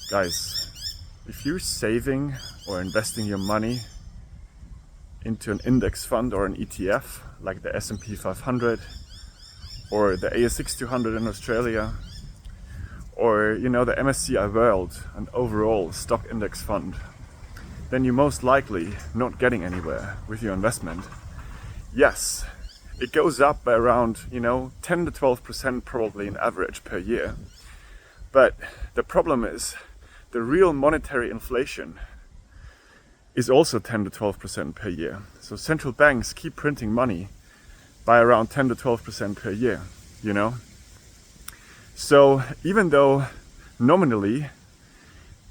Guys, if you're saving or investing your money into an index fund or an ETF like the S&P 500 or the ASX 200 in Australia, or the MSCI World, an overall stock index fund, then you're most likely not getting anywhere with your investment. Yes, it goes up by around 10 to 12% probably in average per year. But the problem is the real monetary inflation is also 10 to 12% per year. So central banks keep printing money by around 10 to 12% per year, So even though nominally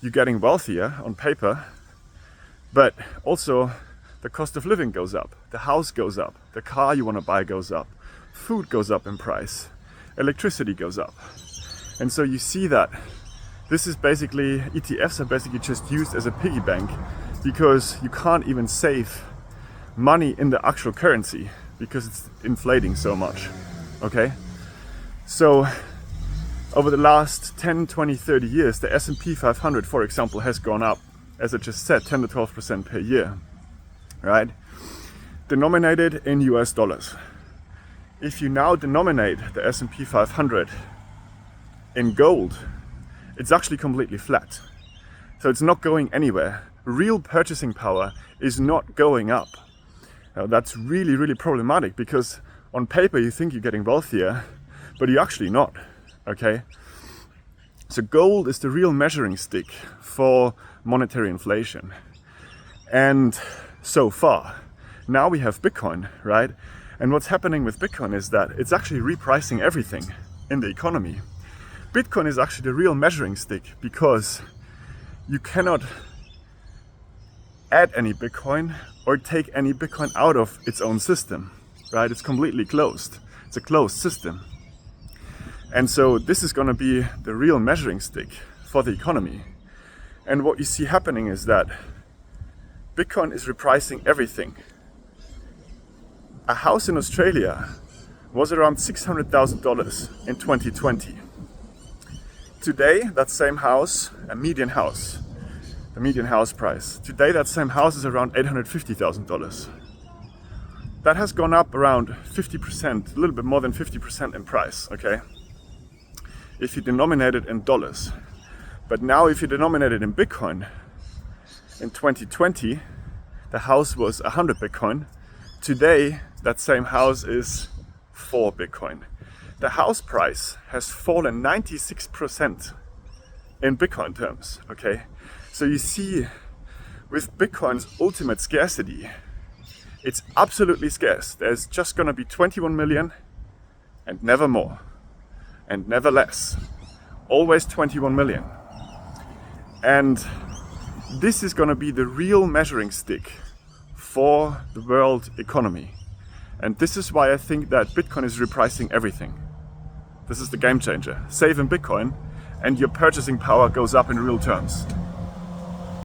you're getting wealthier on paper, but also the cost of living goes up, the house goes up, the car you want to buy goes up, food goes up in price, electricity goes up. And so you see that this is basically, ETFs are basically just used as a piggy bank because you can't even save money in the actual currency because it's inflating so much, okay? So over the last 10, 20, 30 years, the S&P 500, for example, has gone up, as I just said, 10 to 12% per year, right? Denominated in US dollars. If you now denominate the S&P 500 in gold, it's actually completely flat. So it's not going anywhere. Real purchasing power is not going up. Now that's really, really problematic because on paper you think you're getting wealthier, but you're actually not, okay? So gold is the real measuring stick for monetary inflation. And so far, now we have Bitcoin, right? And what's happening with Bitcoin is that it's actually repricing everything in the economy. Bitcoin is actually the real measuring stick because you cannot add any Bitcoin or take any Bitcoin out of its own system, right? It's completely closed. It's a closed system. And so this is going to be the real measuring stick for the economy. And what you see happening is that Bitcoin is repricing everything. A house in Australia was around $600,000 in 2020. Today, that same house, the median house price, today that same house is around $850,000. That has gone up around 50%, a little bit more than 50% in price, okay? If you denominate it in dollars. But now if you denominate it in Bitcoin, in 2020, the house was 100 Bitcoin. Today, that same house is 4 Bitcoin. The house price has fallen 96% in Bitcoin terms, okay? So you see, with Bitcoin's ultimate scarcity, it's absolutely scarce. There's just gonna be 21 million and never more, and never less. Always 21 million. And this is gonna be the real measuring stick for the world economy. And this is why I think that Bitcoin is repricing everything. This is the game changer. Save in Bitcoin and your purchasing power goes up in real terms.